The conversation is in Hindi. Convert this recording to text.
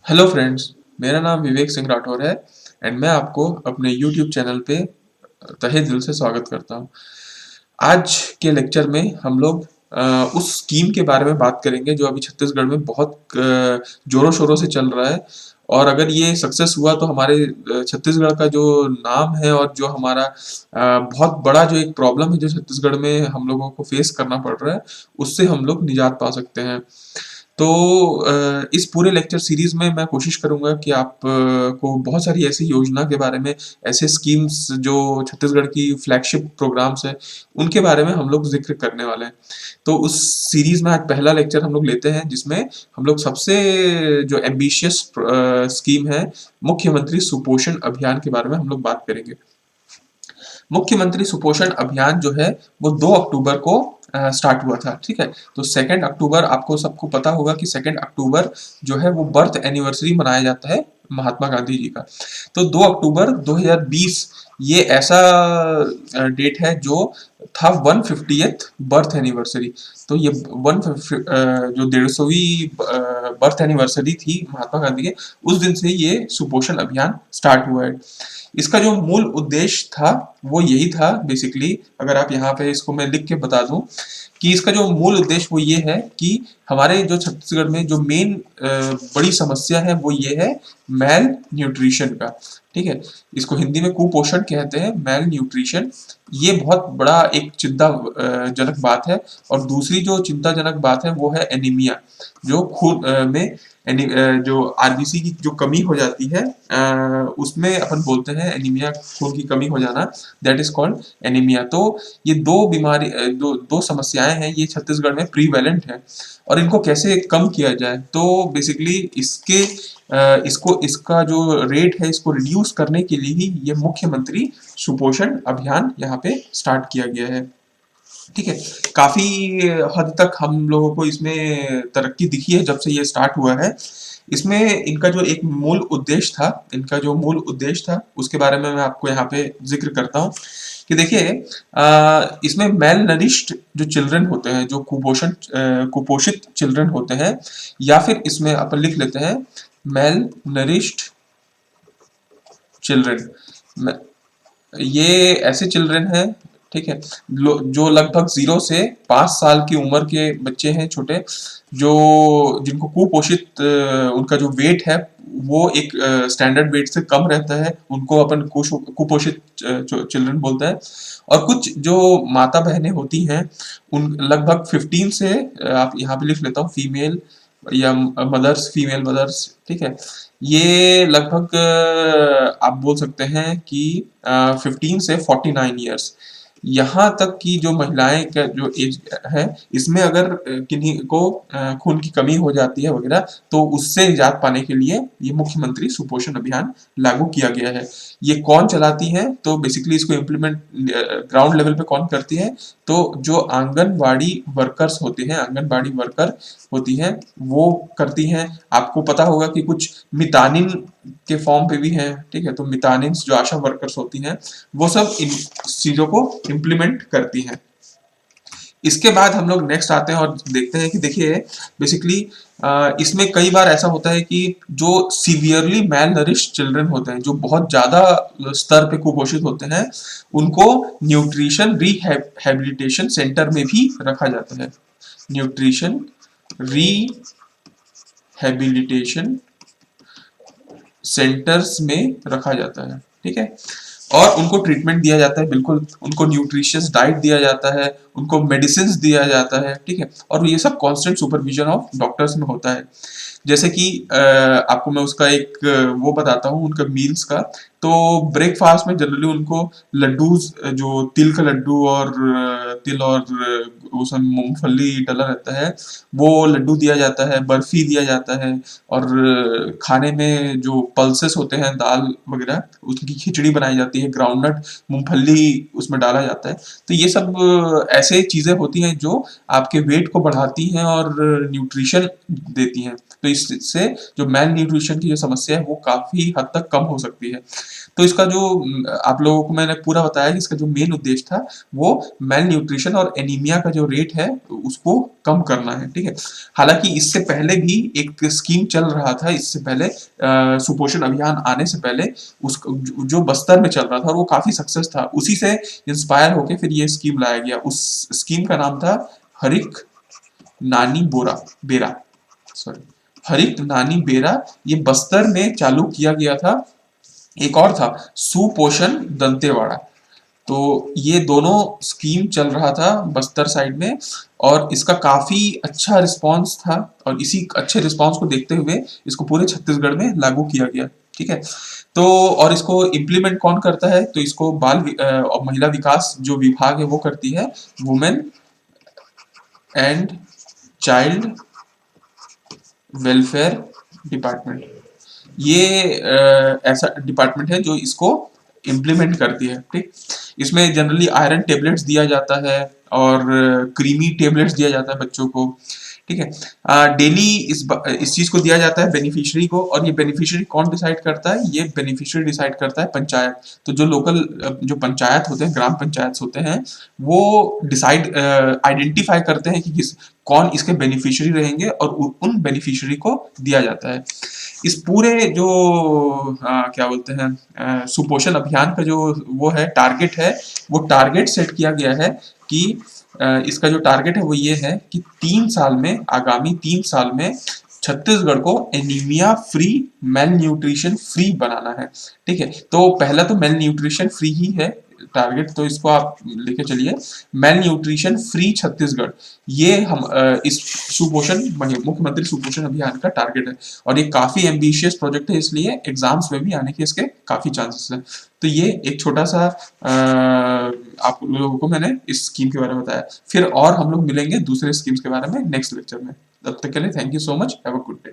हेलो फ्रेंड्स, मेरा नाम विवेक सिंह राठौर है एंड मैं आपको अपने यूट्यूब चैनल पे तहे दिल से स्वागत करता हूँ। आज के लेक्चर में हम लोग उस स्कीम के बारे में बात करेंगे जो अभी छत्तीसगढ़ में बहुत जोरों शोरों से चल रहा है। और अगर ये सक्सेस हुआ तो हमारे छत्तीसगढ़ का जो नाम है और जो हमारा बहुत बड़ा जो एक प्रॉब्लम है जो छत्तीसगढ़ में हम लोगों को फेस करना पड़ रहा है, उससे हम लोग निजात पा सकते हैं। तो इस पूरे लेक्चर सीरीज में मैं कोशिश करूंगा कि आप को बहुत सारी ऐसी योजना के बारे में, ऐसे स्कीम्स जो छत्तीसगढ़ की फ्लैगशिप प्रोग्राम्स है, उनके बारे में हम लोग जिक्र करने वाले हैं। तो उस सीरीज में आज पहला लेक्चर हम लोग लेते हैं जिसमें हम लोग सबसे जो एम्बिशियस स्कीम है, मुख्यमंत्री सुपोषण अभियान के बारे में हम लोग बात करेंगे। मुख्यमंत्री सुपोषण अभियान जो है वो 2 अक्टूबर को स्टार्ट हुआ था। ठीक है, तो 2 अक्टूबर आपको सबको पता होगा कि 2 अक्टूबर जो है वो बर्थ एनिवर्सरी मनाया जाता है महात्मा गांधी जी का। तो 2 अक्टूबर 2020 ये ऐसा डेट है जो था 150th बर्थ एनिवर्सरी। तो ये जो 150वीं बर्थ एनिवर्सरी थी महात्मा गांधी के, उस दिन से ये सुपोषण अभियान स्टार्ट हुआ है। इसका जो मूल उद्देश्य था वो यही था बेसिकली, अगर आप यहाँ पे इसको मैं लिख के बता दूं कि इसका जो मूल उद्देश्य वो ये है कि हमारे जो छत्तीसगढ़ में जो मेन बड़ी समस्या है वो ये है मैल न्यूट्रिशन का। ठीक है, इसको हिंदी में कुपोषण कहते हैं, मैल न्यूट्रिशन। ये बहुत बड़ा एक चिंता जनक बात है। और दूसरी जो चिंताजनक बात है वो है एनीमिया, जो खून में जो आरबीसी की जो कमी हो जाती है, उसमें अपन बोलते हैं एनीमिया, खून की कमी हो जाना, दैट इज कॉल्ड एनीमिया। तो ये दो बीमारी दो समस्याएं हैं, ये छत्तीसगढ़ में प्रीवेलेंट है। और इनको कैसे कम किया जाए, तो बेसिकली इसका जो रेट है इसको रिड्यूस करने के लिए ही ये मुख्यमंत्री सुपोषण अभियान यहाँ पे स्टार्ट किया गया है। ठीक है, काफी हद तक हम लोगों को इसमें तरक्की दिखी है जब से ये स्टार्ट हुआ है। इसमें इनका जो एक मूल उद्देश्य था, इनका जो मूल उद्देश्य था उसके बारे में मैं आपको यहाँ पे जिक्र करता हूँ कि देखिए, इसमें मेल नरिश्ड जो चिल्ड्रन होते हैं, जो कुपोषित चिल्ड्रन होते हैं, या फिर इसमें अपन लिख लेते हैं मेल नरिश्ड चिल्ड्रन। ये ऐसे चिल्ड्रन हैं, ठीक है, जो लगभग 0 से 5 साल की उम्र के बच्चे हैं, छोटे, जो जिनको कुपोषित, उनका जो वेट है वो एक स्टैंडर्ड वेट से कम रहता है, उनको अपन कुपोषित चिल्ड्रन बोलते हैं। और कुछ जो माता बहनें होती हैं, उन लगभग 15 से, आप यहाँ पे लिख लेता हूँ फीमेल या मदर्स, फीमेल मदर्स, ठीक है, ये लगभग आप बोल सकते हैं कि 15 से 49 ईयर्स, यहाँ तक की जो महिलाएं का जो एज है, इसमें अगर किन्हीं को खून की कमी हो जाती है वगैरह, तो उससे निजात पाने के लिए ये मुख्यमंत्री सुपोषण अभियान लागू किया गया है। ये कौन चलाती है, तो बेसिकली इसको इम्प्लीमेंट ग्राउंड लेवल पे कौन करती है, तो जो आंगनबाड़ी वर्कर्स होते हैं, आंगनबाड़ी वर्कर होती हैं, वो करती हैं। आपको पता होगा कि कुछ मितानिन के फॉर्म पे भी है। ठीक है, तो मितानिन जो आशा वर्कर्स होती हैं, वो सब इन चीजों को इम्प्लीमेंट करती हैं। इसके बाद हम लोग नेक्स्ट आते हैं और देखते हैं कि देखिए, बेसिकली इसमें कई बार ऐसा होता है कि जो सीवियरली मैल नरिश्ड चिल्ड्रन होते हैं, जो बहुत ज्यादा स्तर पे कुपोषित होते हैं, उनको न्यूट्रिशन रिहेबिलिटेशन सेंटर में भी रखा जाता है। न्यूट्रिशन रिहेबिलिटेशन सेंटर्स में रखा जाता है। ठीक है, और उनको ट्रीटमेंट दिया जाता है, बिल्कुल उनको न्यूट्रिशियस डाइट दिया जाता है, उनको मेडिसिन दिया जाता है। ठीक है, और ये सब कांस्टेंट सुपरविजन ऑफ डॉक्टर्स में होता है। जैसे कि आपको मैं उसका एक वो बताता हूँ उनका मील्स का। तो ब्रेकफास्ट में जनरली उनको लड्डूज, जो तिल का लड्डू और तिल और उसमें मूंगफली डला रहता है, वो लड्डू दिया जाता है, बर्फी दिया जाता है। और खाने में जो पल्सेस होते हैं, दाल वगैरह, उसकी खिचड़ी बनाई जाती है, ग्राउंडनट मूंगफली उसमें डाला जाता है। तो ये सब ऐसे चीजें होती हैं जो आपके वेट को बढ़ाती हैं और न्यूट्रिशन देती हैं। तो इससे जो मेल न्यूट्रिशन की जो समस्या है वो काफी हद तक कम हो सकती है। तो इसका जो आप लोगों को मैंने पूरा बताया कि इसका जो मेन उद्देश्य था वो मेल न्यूट्रिशन और एनीमिया का जो रेट है उसको कम करना है, ठीक है। हालांकि इससे पहले भी एक स्कीम चल रहा था, इससे पहले सुपोषण अभियान आने से पहले उस जो बस्तर में चल रहा था और वो काफी सक्सेस था, उसी से इंस्पायर होके फिर ये स्कीम लाया गया। उस स्कीम का नाम था हरिक नानी बोरा बेरा, सॉरी, हरित नानी बेरा। ये बस्तर में चालू किया गया था। एक और था सुपोषण दंतेवाड़ा। तो ये दोनों स्कीम चल रहा था बस्तर साइड में और इसका काफी अच्छा रिस्पांस था और इसी अच्छे रिस्पांस को देखते हुए इसको पूरे छत्तीसगढ़ में लागू किया गया, ठीक है। तो और इसको इम्प्लीमेंट कौन करता है, तो इसको और महिला विकास जो विभाग है वो करती है, women and child welfare department. ये ऐसा डिपार्टमेंट है जो इसको इम्प्लीमेंट करती है, ठीक। इसमें जनरली आयरन टेबलेट्स दिया जाता है और क्रीमी टेबलेट्स दिया जाता है बच्चों को, ठीक है। डेली इस चीज को दिया जाता है बेनिफिशियरी को, और ये बेनिफिशियरी कौन डिसाइड करता है, ये बेनिफिशियरी डिसाइड करता है पंचायत। तो जो लोकल जो पंचायत होते हैं, ग्राम पंचायत होते हैं, वो डिसाइड आइडेंटिफाई करते हैं कि कौन इसके बेनिफिशियरी रहेंगे और उन बेनिफिशियरी को दिया जाता है। इस पूरे जो क्या बोलते हैं सुपोषण अभियान का जो वो है टारगेट है, वो टारगेट सेट किया गया है कि इसका जो टारगेट है वो ये है कि 3 साल में, आगामी 3 साल में छत्तीसगढ़ को anaemia free, malnutrition free बनाना है, ठीक है। तो पहला तो मेल न्यूट्रिशन फ्री ही है टारगेट, तो इसको आप लेके चलिए, मेल न्यूट्रिशन फ्री छत्तीसगढ़। ये हम इस सुपोषण मुख्यमंत्री सुपोषण अभियान का टारगेट है और ये काफी एम्बिशियस प्रोजेक्ट है, इसलिए एग्जाम्स में भी आने के इसके काफी चांसेस हैं। तो ये एक छोटा सा आप लोगों को मैंने इस स्कीम के बारे में बताया। फिर और हम लोग मिलेंगे दूसरे स्कीम्स के बारे में नेक्स्ट लेक्चर में। तब तक के लिए thank you so much, have a good day.